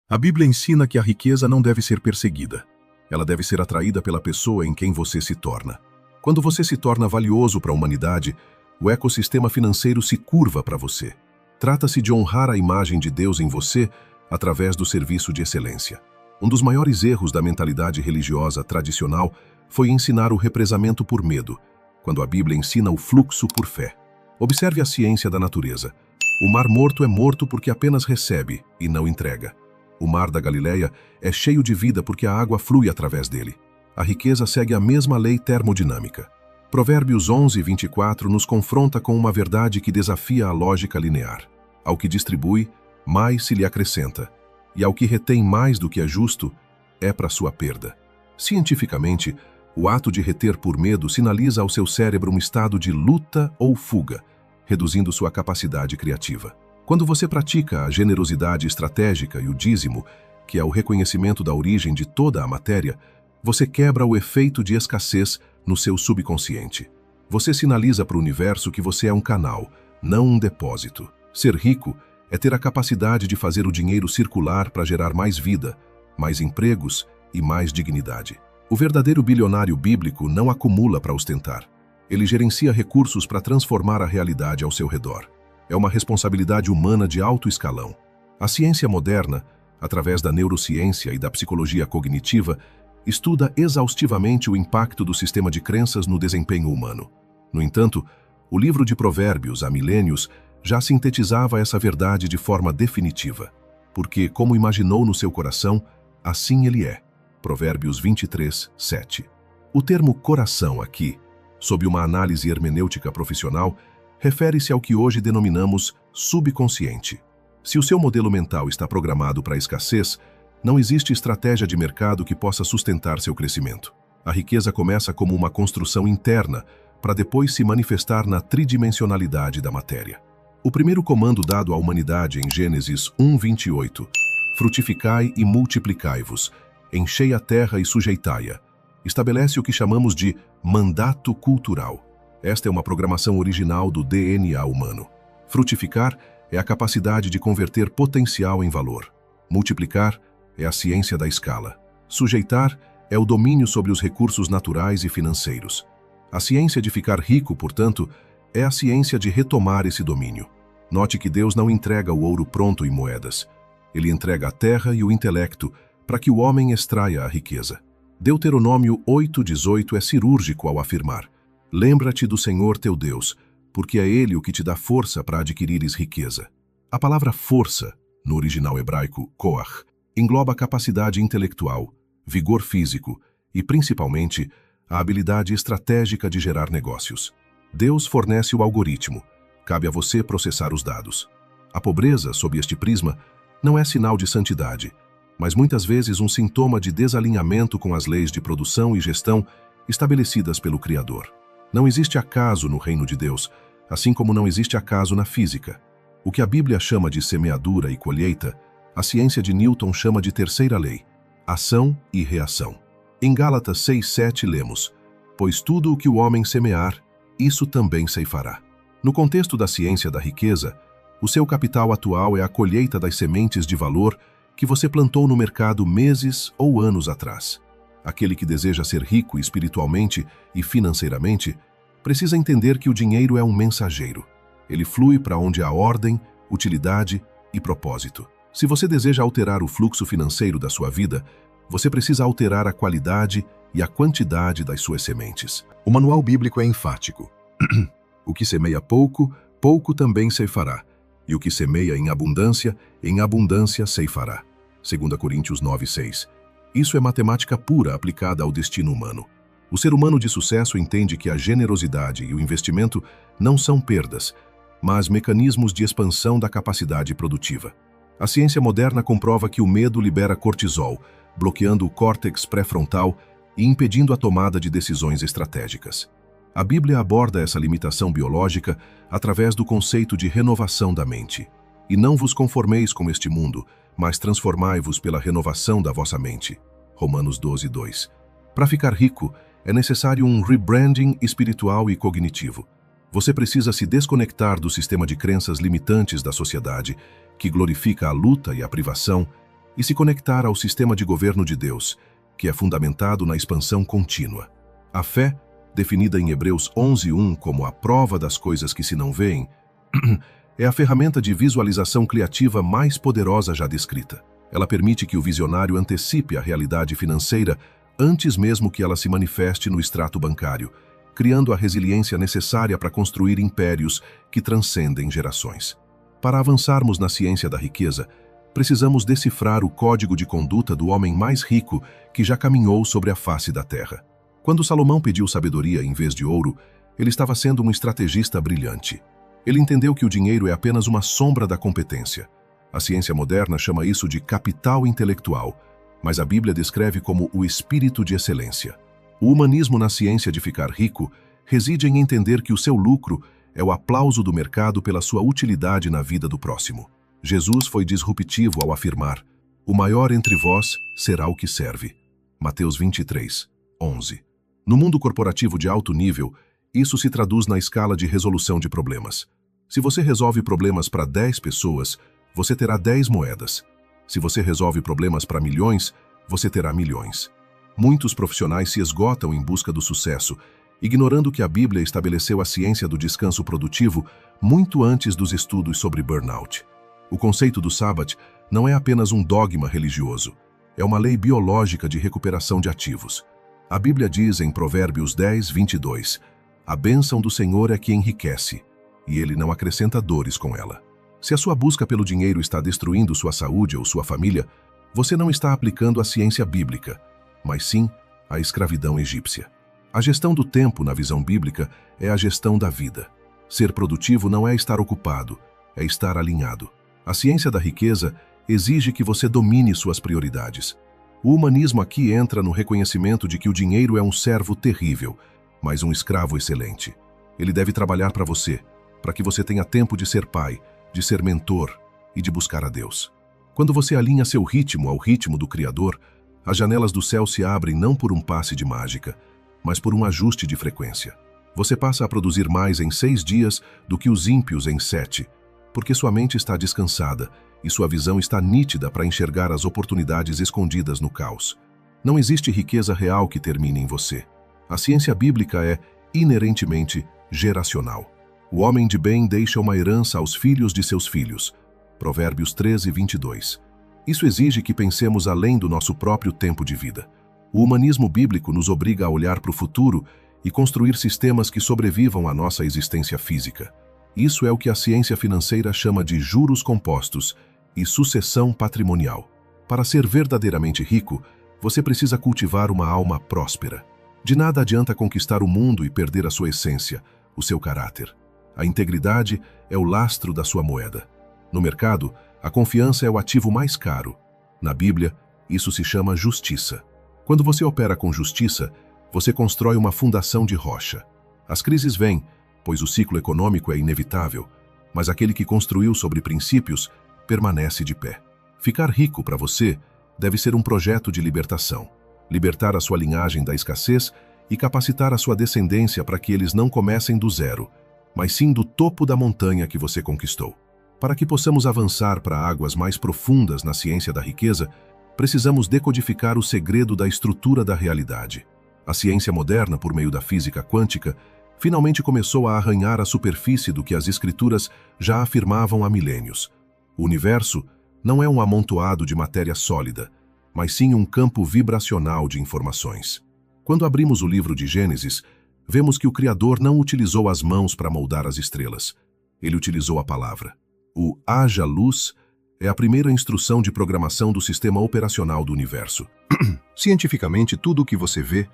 A Bíblia ensina que a riqueza não deve ser perseguida. Ela deve ser atraída pela pessoa em quem você se torna. Quando você se torna valioso para a humanidade, o ecossistema financeiro se curva para você. Trata-se de honrar a imagem de Deus em você através do serviço de excelência. Um dos maiores erros da mentalidade religiosa tradicional foi ensinar o represamento por medo, quando a Bíblia ensina o fluxo por fé. Observe a ciência da natureza. O mar morto é morto porque apenas recebe e não entrega. O mar da Galileia é cheio de vida porque a água flui através dele. A riqueza segue a mesma lei termodinâmica. Provérbios 11:24 nos confronta com uma verdade que desafia a lógica linear. Ao que distribui, mais se lhe acrescenta, e ao que retém mais do que é justo, é para sua perda. Cientificamente, o ato de reter por medo sinaliza ao seu cérebro um estado de luta ou fuga, reduzindo sua capacidade criativa. Quando você pratica a generosidade estratégica e o dízimo, que é o reconhecimento da origem de toda a matéria, você quebra o efeito de escassez no seu subconsciente. Você sinaliza para o universo que você é um canal, não um depósito. Ser rico é ter a capacidade de fazer o dinheiro circular para gerar mais vida, mais empregos e mais dignidade. O verdadeiro bilionário bíblico não acumula para ostentar. Ele gerencia recursos para transformar a realidade ao seu redor. É uma responsabilidade humana de alto escalão. A ciência moderna, através da neurociência e da psicologia cognitiva, estuda exaustivamente o impacto do sistema de crenças no desempenho humano. No entanto, o livro de Provérbios, há milênios, já sintetizava essa verdade de forma definitiva. Porque, como imaginou no seu coração, assim ele é. Provérbios 23:7. O termo coração aqui, sob uma análise hermenêutica profissional, refere-se ao que hoje denominamos subconsciente. Se o seu modelo mental está programado para a escassez, não existe estratégia de mercado que possa sustentar seu crescimento. A riqueza começa como uma construção interna, para depois se manifestar na tridimensionalidade da matéria. O primeiro comando dado à humanidade em Gênesis 1:28, frutificai e multiplicai-vos, enchei a terra e sujeitai-a, estabelece o que chamamos de mandato cultural. Esta é uma programação original do DNA humano. Frutificar é a capacidade de converter potencial em valor. Multiplicar é a ciência da escala. Sujeitar é o domínio sobre os recursos naturais e financeiros. A ciência de ficar rico, portanto, é a ciência de retomar esse domínio. Note que Deus não entrega o ouro pronto em moedas. Ele entrega a terra e o intelecto para que o homem extraia a riqueza. Deuteronômio 8:18 é cirúrgico ao afirmar: lembra-te do Senhor teu Deus, porque é Ele o que te dá força para adquirires riqueza. A palavra força, no original hebraico koach, engloba capacidade intelectual, vigor físico e, principalmente, a habilidade estratégica de gerar negócios. Deus fornece o algoritmo, cabe a você processar os dados. A pobreza, sob este prisma, não é sinal de santidade, mas muitas vezes um sintoma de desalinhamento com as leis de produção e gestão estabelecidas pelo Criador. Não existe acaso no reino de Deus, assim como não existe acaso na física. O que a Bíblia chama de semeadura e colheita, a ciência de Newton chama de terceira lei, ação e reação. Em Gálatas 6:7 lemos: pois tudo o que o homem semear, isso também ceifará. No contexto da ciência da riqueza, o seu capital atual é a colheita das sementes de valor que você plantou no mercado meses ou anos atrás. Aquele que deseja ser rico espiritualmente e financeiramente precisa entender que o dinheiro é um mensageiro. Ele flui para onde há ordem, utilidade e propósito. Se você deseja alterar o fluxo financeiro da sua vida, você precisa alterar a qualidade e a quantidade das suas sementes. O manual bíblico é enfático. O que semeia pouco, pouco também ceifará. E o que semeia em abundância ceifará. 2 Coríntios 9:6. Isso é matemática pura aplicada ao destino humano. O ser humano de sucesso entende que a generosidade e o investimento não são perdas, mas mecanismos de expansão da capacidade produtiva. A ciência moderna comprova que o medo libera cortisol, bloqueando o córtex pré-frontal e impedindo a tomada de decisões estratégicas. A Bíblia aborda essa limitação biológica através do conceito de renovação da mente. E não vos conformeis com este mundo, mas transformai-vos pela renovação da vossa mente. Romanos 12:2. Para ficar rico, é necessário um rebranding espiritual e cognitivo. Você precisa se desconectar do sistema de crenças limitantes da sociedade, que glorifica a luta e a privação, e se conectar ao sistema de governo de Deus, que é fundamentado na expansão contínua. A fé, definida em Hebreus 11:1 como a prova das coisas que se não veem, é a ferramenta de visualização criativa mais poderosa já descrita. Ela permite que o visionário antecipe a realidade financeira antes mesmo que ela se manifeste no extrato bancário, criando a resiliência necessária para construir impérios que transcendem gerações. Para avançarmos na ciência da riqueza, precisamos decifrar o código de conduta do homem mais rico que já caminhou sobre a face da terra. Quando Salomão pediu sabedoria em vez de ouro, ele estava sendo um estrategista brilhante. Ele entendeu que o dinheiro é apenas uma sombra da competência. A ciência moderna chama isso de capital intelectual, mas a Bíblia descreve como o espírito de excelência. O humanismo na ciência de ficar rico reside em entender que o seu lucro é o aplauso do mercado pela sua utilidade na vida do próximo. Jesus foi disruptivo ao afirmar: "O maior entre vós será o que serve." Mateus 23:11. No mundo corporativo de alto nível, isso se traduz na escala de resolução de problemas. Se você resolve problemas para 10 pessoas, você terá 10 moedas. Se você resolve problemas para milhões, você terá milhões. Muitos profissionais se esgotam em busca do sucesso, ignorando que a Bíblia estabeleceu a ciência do descanso produtivo muito antes dos estudos sobre burnout. O conceito do Sábado não é apenas um dogma religioso, é uma lei biológica de recuperação de ativos. A Bíblia diz em Provérbios 10:22, "A bênção do Senhor é que enriquece, e Ele não acrescenta dores com ela." Se a sua busca pelo dinheiro está destruindo sua saúde ou sua família, você não está aplicando a ciência bíblica, mas sim a escravidão egípcia. A gestão do tempo, na visão bíblica, é a gestão da vida. Ser produtivo não é estar ocupado, é estar alinhado. A ciência da riqueza exige que você domine suas prioridades. O humanismo aqui entra no reconhecimento de que o dinheiro é um servo terrível, mas um escravo excelente. Ele deve trabalhar para você, para que você tenha tempo de ser pai, de ser mentor e de buscar a Deus. Quando você alinha seu ritmo ao ritmo do Criador, as janelas do céu se abrem não por um passe de mágica, mas por um ajuste de frequência. Você passa a produzir mais em 6 dias do que os ímpios em 7, porque sua mente está descansada e sua visão está nítida para enxergar as oportunidades escondidas no caos. Não existe riqueza real que termine em você. A ciência bíblica é inerentemente geracional. O homem de bem deixa uma herança aos filhos de seus filhos. Provérbios 13:22. Isso exige que pensemos além do nosso próprio tempo de vida. O humanismo bíblico nos obriga a olhar para o futuro e construir sistemas que sobrevivam à nossa existência física. Isso é o que a ciência financeira chama de juros compostos e sucessão patrimonial. Para ser verdadeiramente rico, você precisa cultivar uma alma próspera. De nada adianta conquistar o mundo e perder a sua essência, o seu caráter. A integridade é o lastro da sua moeda. No mercado, a confiança é o ativo mais caro. Na Bíblia, isso se chama justiça. Quando você opera com justiça, você constrói uma fundação de rocha. As crises vêm, pois o ciclo econômico é inevitável, mas aquele que construiu sobre princípios permanece de pé. Ficar rico para você deve ser um projeto de libertação. Libertar a sua linhagem da escassez e capacitar a sua descendência para que eles não comecem do zero, mas sim do topo da montanha que você conquistou. Para que possamos avançar para águas mais profundas na ciência da riqueza, precisamos decodificar o segredo da estrutura da realidade. A ciência moderna, por meio da física quântica, finalmente começou a arranhar a superfície do que as escrituras já afirmavam há milênios. O universo não é um amontoado de matéria sólida, mas sim um campo vibracional de informações. Quando abrimos o livro de Gênesis, vemos que o Criador não utilizou as mãos para moldar as estrelas. Ele utilizou a palavra. O haja luz é a primeira instrução de programação do sistema operacional do universo. Cientificamente, tudo o que você vê,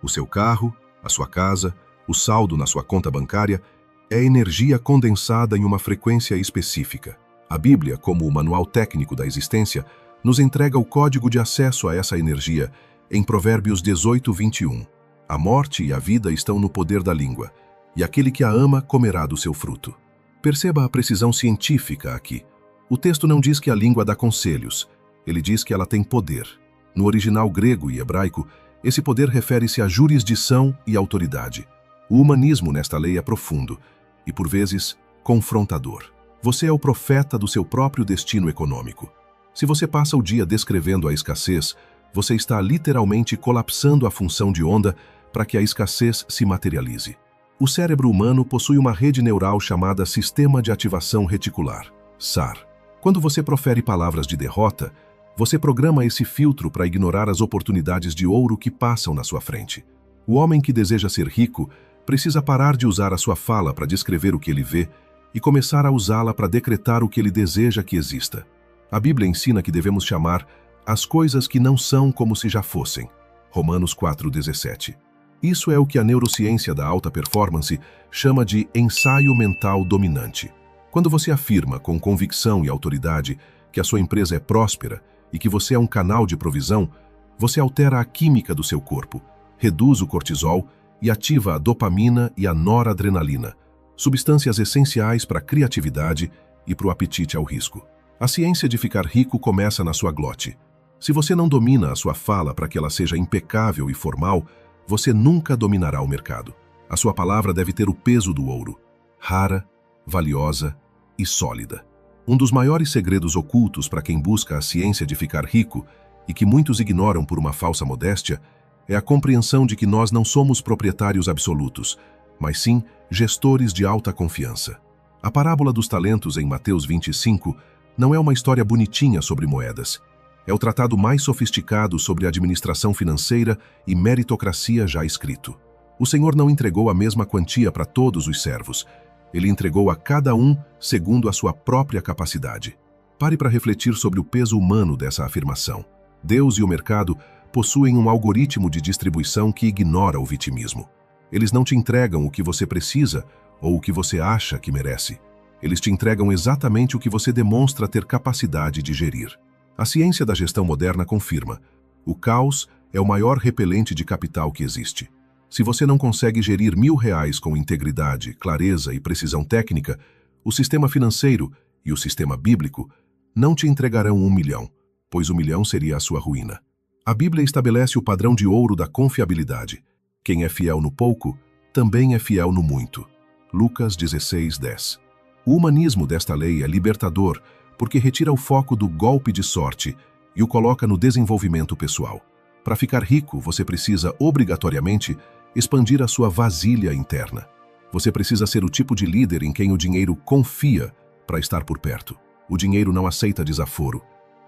o seu carro, a sua casa, o saldo na sua conta bancária, é energia condensada em uma frequência específica. A Bíblia, como o manual técnico da existência, nos entrega o código de acesso a essa energia em Provérbios 18:21. A morte e a vida estão no poder da língua, e aquele que a ama comerá do seu fruto. Perceba a precisão científica aqui. O texto não diz que a língua dá conselhos, ele diz que ela tem poder. No original grego e hebraico, esse poder refere-se à jurisdição e autoridade. O humanismo nesta lei é profundo e, por vezes, confrontador. Você é o profeta do seu próprio destino econômico. Se você passa o dia descrevendo a escassez, você está literalmente colapsando a função de onda para que a escassez se materialize. O cérebro humano possui uma rede neural chamada Sistema de Ativação Reticular, SAR. Quando você profere palavras de derrota, você programa esse filtro para ignorar as oportunidades de ouro que passam na sua frente. O homem que deseja ser rico precisa parar de usar a sua fala para descrever o que ele vê e começar a usá-la para decretar o que ele deseja que exista. A Bíblia ensina que devemos chamar as coisas que não são como se já fossem. Romanos 4,17. Isso é o que a neurociência da alta performance chama de ensaio mental dominante. Quando você afirma com convicção e autoridade que a sua empresa é próspera e que você é um canal de provisão, você altera a química do seu corpo, reduz o cortisol e ativa a dopamina e a noradrenalina, substâncias essenciais para a criatividade e para o apetite ao risco. A ciência de ficar rico começa na sua glote. Se você não domina a sua fala para que ela seja impecável e formal, você nunca dominará o mercado. A sua palavra deve ter o peso do ouro, rara, valiosa e sólida. Um dos maiores segredos ocultos para quem busca a ciência de ficar rico e que muitos ignoram por uma falsa modéstia é a compreensão de que nós não somos proprietários absolutos, mas sim gestores de alta confiança. A parábola dos talentos em Mateus 25 não é uma história bonitinha sobre moedas. É o tratado mais sofisticado sobre administração financeira e meritocracia já escrito. O Senhor não entregou a mesma quantia para todos os servos. Ele entregou a cada um segundo a sua própria capacidade. Pare para refletir sobre o peso humano dessa afirmação. Deus e o mercado possuem um algoritmo de distribuição que ignora o vitimismo. Eles não te entregam o que você precisa ou o que você acha que merece. Eles te entregam exatamente o que você demonstra ter capacidade de gerir. A ciência da gestão moderna confirma: o caos é o maior repelente de capital que existe. Se você não consegue gerir R$1.000 com integridade, clareza e precisão técnica, o sistema financeiro e o sistema bíblico não te entregarão R$1 milhão, pois o milhão seria a sua ruína. A Bíblia estabelece o padrão de ouro da confiabilidade. Quem é fiel no pouco, também é fiel no muito. Lucas 16:10. O humanismo desta lei é libertador porque retira o foco do golpe de sorte e o coloca no desenvolvimento pessoal. Para ficar rico, você precisa, obrigatoriamente, expandir a sua vasilha interna. Você precisa ser o tipo de líder em quem o dinheiro confia para estar por perto. O dinheiro não aceita desaforo.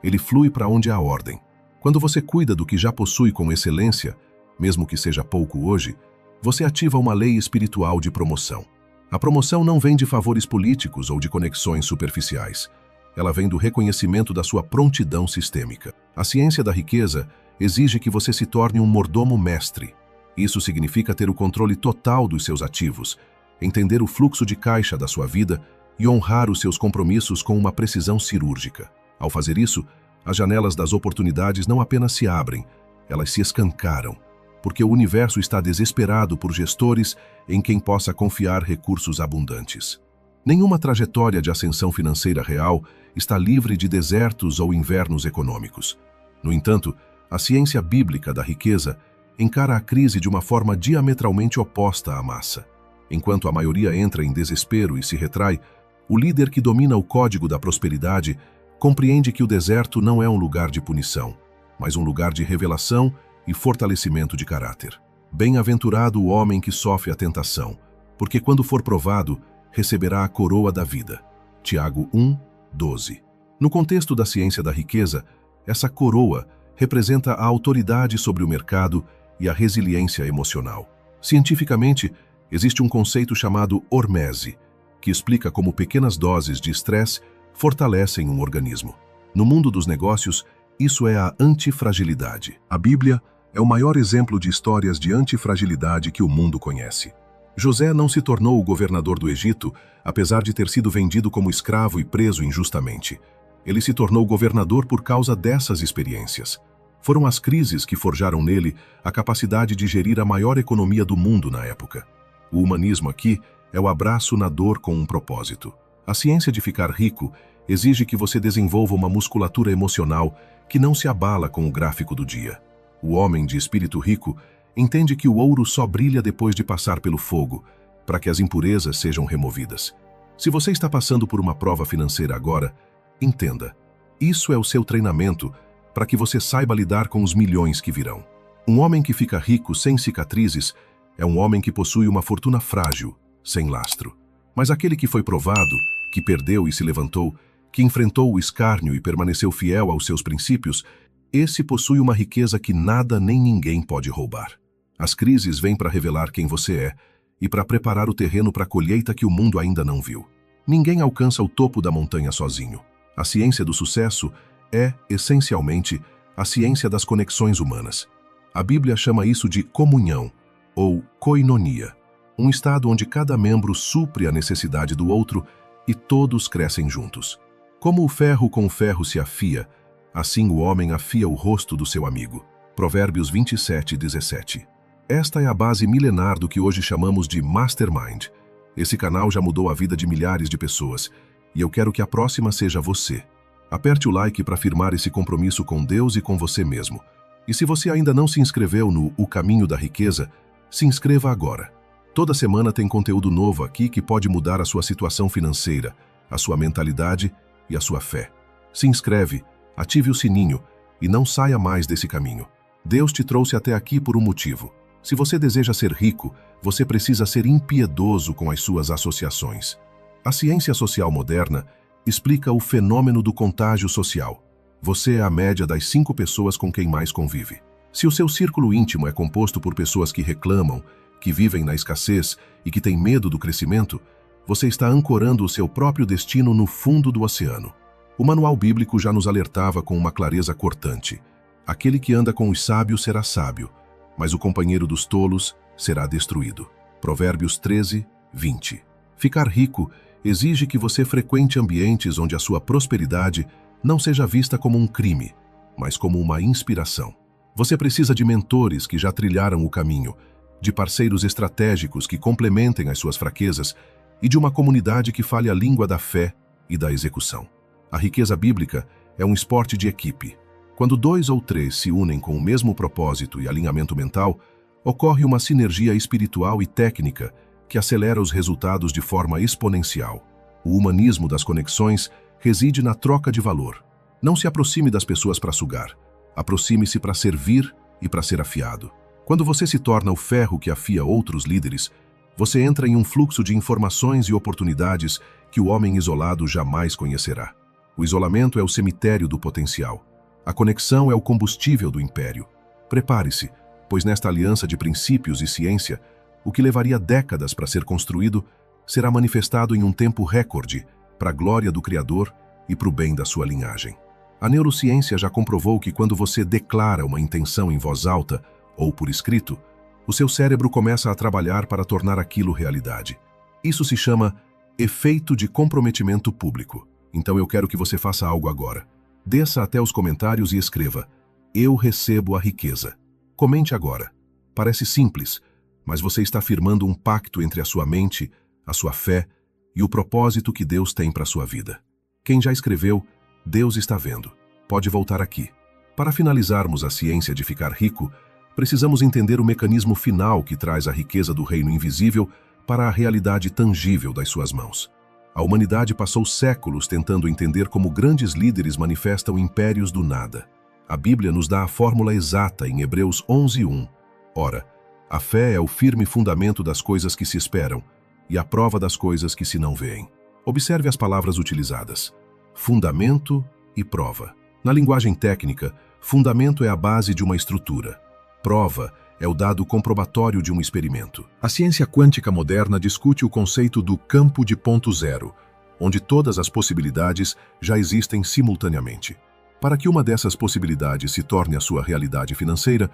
Ele flui para onde há ordem. Quando você cuida do que já possui com excelência, mesmo que seja pouco hoje, você ativa uma lei espiritual de promoção. A promoção não vem de favores políticos ou de conexões superficiais. Ela vem do reconhecimento da sua prontidão sistêmica. A ciência da riqueza exige que você se torne um mordomo mestre. Isso significa ter o controle total dos seus ativos, entender o fluxo de caixa da sua vida e honrar os seus compromissos com uma precisão cirúrgica. Ao fazer isso, as janelas das oportunidades não apenas se abrem, elas se escancaram, porque o universo está desesperado por gestores em quem possa confiar recursos abundantes. Nenhuma trajetória de ascensão financeira real está livre de desertos ou invernos econômicos. No entanto, a ciência bíblica da riqueza encara a crise de uma forma diametralmente oposta à massa. Enquanto a maioria entra em desespero e se retrai, o líder que domina o código da prosperidade compreende que o deserto não é um lugar de punição, mas um lugar de revelação e fortalecimento de caráter. Bem-aventurado o homem que sofre a tentação, porque quando for provado, receberá a coroa da vida. Tiago 1:12. No contexto da ciência da riqueza, essa coroa representa a autoridade sobre o mercado e a resiliência emocional. Cientificamente, existe um conceito chamado hormese, que explica como pequenas doses de estresse fortalecem um organismo. No mundo dos negócios, isso é a antifragilidade. A Bíblia é o maior exemplo de histórias de antifragilidade que o mundo conhece. José não se tornou o governador do Egito, apesar de ter sido vendido como escravo e preso injustamente. Ele se tornou governador por causa dessas experiências. Foram as crises que forjaram nele a capacidade de gerir a maior economia do mundo na época. O humanismo aqui é o abraço na dor com um propósito. A ciência de ficar rico exige que você desenvolva uma musculatura emocional que não se abala com o gráfico do dia. O homem de espírito rico entende que o ouro só brilha depois de passar pelo fogo, para que as impurezas sejam removidas. Se você está passando por uma prova financeira agora, entenda, Isso é o seu treinamento para que você saiba lidar com os milhões que virão. Um homem que fica rico sem cicatrizes é um homem que possui uma fortuna frágil, sem lastro. Mas aquele que foi provado, que perdeu e se levantou, que enfrentou o escárnio e permaneceu fiel aos seus princípios, esse possui uma riqueza que nada nem ninguém pode roubar. As crises vêm para revelar quem você é e para preparar o terreno para a colheita que o mundo ainda não viu. Ninguém alcança o topo da montanha sozinho. A ciência do sucesso é, essencialmente, a ciência das conexões humanas. A Bíblia chama isso de comunhão, ou koinonia, um estado onde cada membro supre a necessidade do outro e todos crescem juntos. Como o ferro com o ferro se afia, assim o homem afia o rosto do seu amigo. Provérbios 27:17. Esta é a base milenar do que hoje chamamos de Mastermind. Esse canal já mudou a vida de milhares de pessoas, e eu quero que a próxima seja você. Aperte o like para firmar esse compromisso com Deus e com você mesmo. E se você ainda não se inscreveu no O Caminho da Riqueza, se inscreva agora. Toda semana tem conteúdo novo aqui que pode mudar a sua situação financeira, a sua mentalidade e a sua fé. Se inscreve, ative o sininho e não saia mais desse caminho. Deus te trouxe até aqui por um motivo. Se você deseja ser rico, você precisa ser impiedoso com as suas associações. A ciência social moderna explica o fenômeno do contágio social. Você é a média das 5 pessoas com quem mais convive. Se o seu círculo íntimo é composto por pessoas que reclamam, que vivem na escassez e que têm medo do crescimento, você está ancorando o seu próprio destino no fundo do oceano. O manual bíblico já nos alertava com uma clareza cortante. Aquele que anda com os sábios será sábio, mas o companheiro dos tolos será destruído. Provérbios 13:20. Ficar rico exige que você frequente ambientes onde a sua prosperidade não seja vista como um crime, mas como uma inspiração. Você precisa de mentores que já trilharam o caminho, de parceiros estratégicos que complementem as suas fraquezas e de uma comunidade que fale a língua da fé e da execução. A riqueza bíblica é um esporte de equipe. Quando 2 ou 3 se unem com o mesmo propósito e alinhamento mental, ocorre uma sinergia espiritual e técnica que acelera os resultados de forma exponencial. O humanismo das conexões reside na troca de valor. Não se aproxime das pessoas para sugar. Aproxime-se para servir e para ser afiado. Quando você se torna o ferro que afia outros líderes, você entra em um fluxo de informações e oportunidades que o homem isolado jamais conhecerá. O isolamento é o cemitério do potencial. A conexão é o combustível do império. Prepare-se, pois nesta aliança de princípios e ciência, o que levaria décadas para ser construído será manifestado em um tempo recorde, para a glória do Criador e para o bem da sua linhagem. A neurociência já comprovou que quando você declara uma intenção em voz alta ou por escrito, o seu cérebro começa a trabalhar para tornar aquilo realidade. Isso se chama efeito de comprometimento público. Então eu quero que você faça algo agora. Desça até os comentários e escreva: Eu recebo a riqueza. Comente agora. Parece simples, mas você está firmando um pacto entre a sua mente, a sua fé e o propósito que Deus tem para a sua vida. Quem já escreveu, Deus está vendo. Pode voltar aqui. Para finalizarmos a ciência de ficar rico, precisamos entender o mecanismo final que traz a riqueza do reino invisível para a realidade tangível das suas mãos. A humanidade passou séculos tentando entender como grandes líderes manifestam impérios do nada. A Bíblia nos dá a fórmula exata em Hebreus 11:1. Ora, a fé é o firme fundamento das coisas que se esperam e a prova das coisas que se não veem. Observe as palavras utilizadas: fundamento e prova. Na linguagem técnica, fundamento é a base de uma estrutura. Prova é o dado comprobatório de um experimento. A ciência quântica moderna discute o conceito do campo de ponto zero, onde todas as possibilidades já existem simultaneamente. Para que uma dessas possibilidades se torne a sua realidade financeira,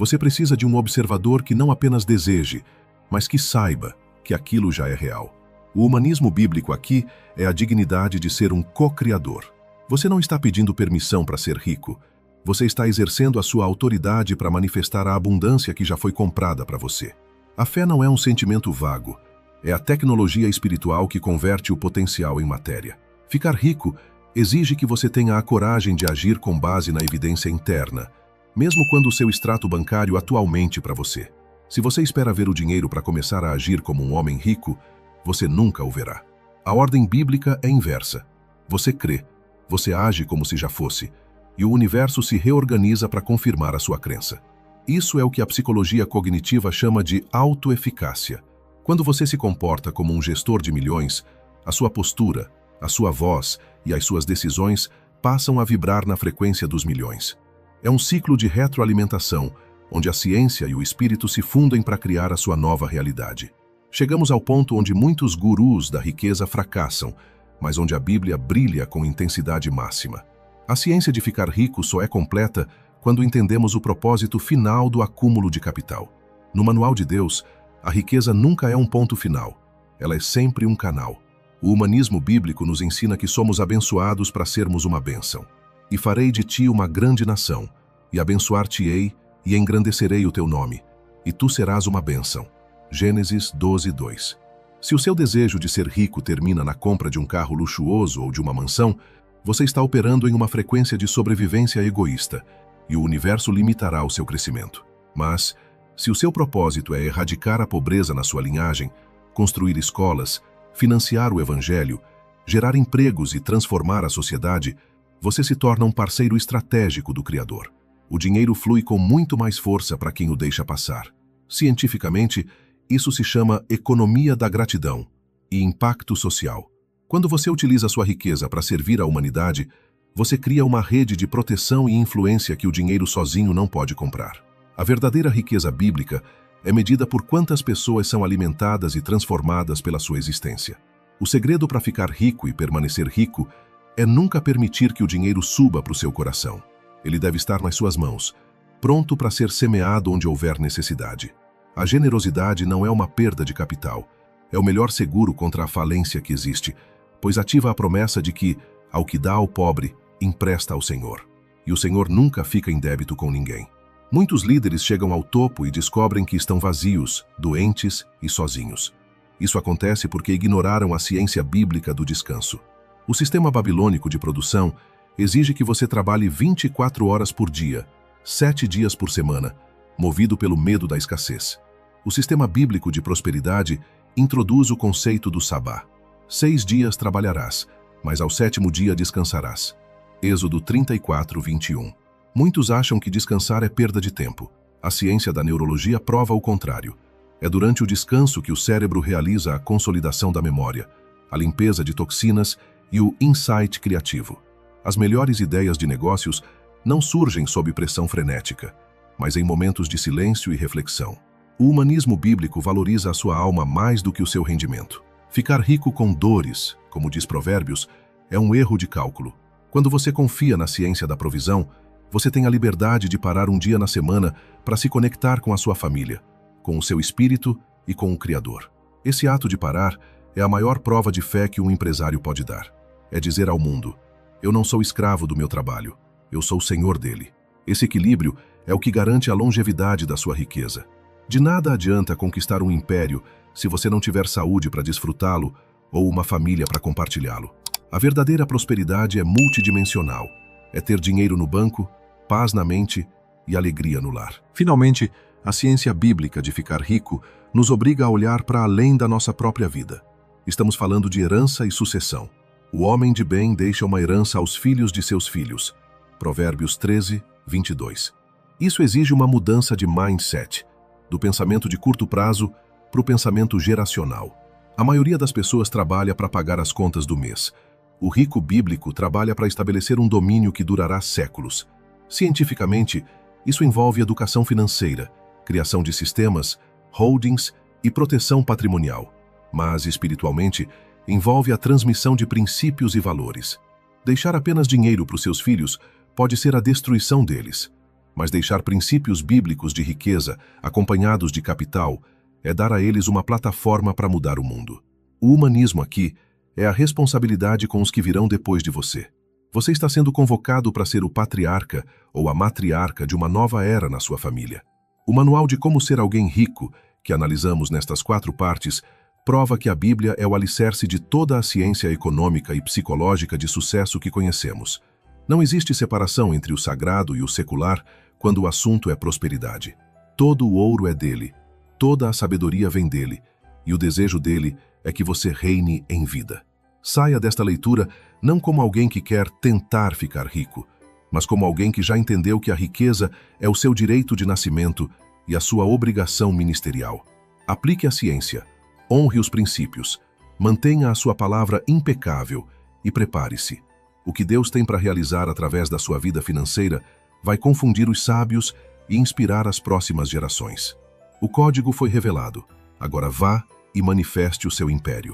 você precisa de um observador que não apenas deseje, mas que saiba que aquilo já é real. O humanismo bíblico aqui é a dignidade de ser um co-criador. Você não está pedindo permissão para ser rico. Você está exercendo a sua autoridade para manifestar a abundância que já foi comprada para você. A fé não é um sentimento vago. É a tecnologia espiritual que converte o potencial em matéria. Ficar rico exige que você tenha a coragem de agir com base na evidência interna, mesmo quando o seu extrato bancário atualmente para você. Se você espera ver o dinheiro para começar a agir como um homem rico, você nunca o verá. A ordem bíblica é inversa. Você crê, Você age como se já fosse, e o universo se reorganiza para confirmar a sua crença. Isso é o que a psicologia cognitiva chama de autoeficácia. Quando você se comporta como um gestor de milhões, a sua postura, a sua voz e as suas decisões passam a vibrar na frequência dos milhões. É um ciclo de retroalimentação, onde a ciência e o espírito se fundem para criar a sua nova realidade. Chegamos ao ponto onde muitos gurus da riqueza fracassam, mas onde a Bíblia brilha com intensidade máxima. A ciência de ficar rico só é completa quando entendemos o propósito final do acúmulo de capital. No Manual de Deus, a riqueza nunca é um ponto final. Ela é sempre um canal. O humanismo bíblico nos ensina que somos abençoados para sermos uma bênção. E farei de ti uma grande nação, e abençoar-te-ei, e engrandecerei o teu nome, e tu serás uma bênção. Gênesis 12:2. Se o seu desejo de ser rico termina na compra de um carro luxuoso ou de uma mansão, você está operando em uma frequência de sobrevivência egoísta, e o universo limitará o seu crescimento. Mas, se o seu propósito é erradicar a pobreza na sua linhagem, construir escolas, financiar o evangelho, gerar empregos e transformar a sociedade, você se torna um parceiro estratégico do Criador. O dinheiro flui com muito mais força para quem o deixa passar. Cientificamente, isso se chama economia da gratidão e impacto social. Quando você utiliza sua riqueza para servir à humanidade, você cria uma rede de proteção e influência que o dinheiro sozinho não pode comprar. A verdadeira riqueza bíblica é medida por quantas pessoas são alimentadas e transformadas pela sua existência. O segredo para ficar rico e permanecer rico é nunca permitir que o dinheiro suba para o seu coração. Ele deve estar nas suas mãos, pronto para ser semeado onde houver necessidade. A generosidade não é uma perda de capital, é o melhor seguro contra a falência que existe, pois ativa a promessa de que, ao que dá ao pobre, empresta ao Senhor. E o Senhor nunca fica em débito com ninguém. Muitos líderes chegam ao topo e descobrem que estão vazios, doentes e sozinhos. Isso acontece porque ignoraram a ciência bíblica do descanso. O sistema babilônico de produção exige que você trabalhe 24 horas por dia, 7 dias por semana, movido pelo medo da escassez. O sistema bíblico de prosperidade introduz o conceito do sabá. 6 dias trabalharás, mas ao 7º dia descansarás. Êxodo 34:21. Muitos acham que descansar é perda de tempo. A ciência da neurologia prova o contrário. É durante o descanso que o cérebro realiza a consolidação da memória, a limpeza de toxinas e o insight criativo. As melhores ideias de negócios não surgem sob pressão frenética, mas em momentos de silêncio e reflexão. O humanismo bíblico valoriza a sua alma mais do que o seu rendimento. Ficar rico com dores, como diz Provérbios, é um erro de cálculo. Quando você confia na ciência da provisão, você tem a liberdade de parar um dia na semana para se conectar com a sua família, com o seu espírito e com o Criador. Esse ato de parar é a maior prova de fé que um empresário pode dar. É dizer ao mundo: eu não sou escravo do meu trabalho, eu sou o senhor dele. Esse equilíbrio é o que garante a longevidade da sua riqueza. De nada adianta conquistar um império se você não tiver saúde para desfrutá-lo ou uma família para compartilhá-lo. A verdadeira prosperidade é multidimensional. É ter dinheiro no banco, paz na mente e alegria no lar. Finalmente, a ciência bíblica de ficar rico nos obriga a olhar para além da nossa própria vida. Estamos falando de herança e sucessão. O homem de bem deixa uma herança aos filhos de seus filhos. Provérbios 13:22. Isso exige uma mudança de mindset, do pensamento de curto prazo para o pensamento geracional. A maioria das pessoas trabalha para pagar as contas do mês. O rico bíblico trabalha para estabelecer um domínio que durará séculos. Cientificamente, isso envolve educação financeira, criação de sistemas, holdings e proteção patrimonial. Mas, espiritualmente, envolve a transmissão de princípios e valores. Deixar apenas dinheiro para os seus filhos pode ser a destruição deles, mas deixar princípios bíblicos de riqueza, acompanhados de capital, é dar a eles uma plataforma para mudar o mundo. O humanismo aqui é a responsabilidade com os que virão depois de você. Você está sendo convocado para ser o patriarca ou a matriarca de uma nova era na sua família. O manual de como ser alguém rico, que analisamos nestas 4 partes, prova que a Bíblia é o alicerce de toda a ciência econômica e psicológica de sucesso que conhecemos. Não existe separação entre o sagrado e o secular quando o assunto é prosperidade. Todo o ouro é dele, toda a sabedoria vem dele, e o desejo dele é que você reine em vida. Saia desta leitura não como alguém que quer tentar ficar rico, mas como alguém que já entendeu que a riqueza é o seu direito de nascimento e a sua obrigação ministerial. Aplique a ciência, honre os princípios, mantenha a sua palavra impecável e prepare-se. O que Deus tem para realizar através da sua vida financeira vai confundir os sábios e inspirar as próximas gerações. O código foi revelado. Agora vá e manifeste o seu império.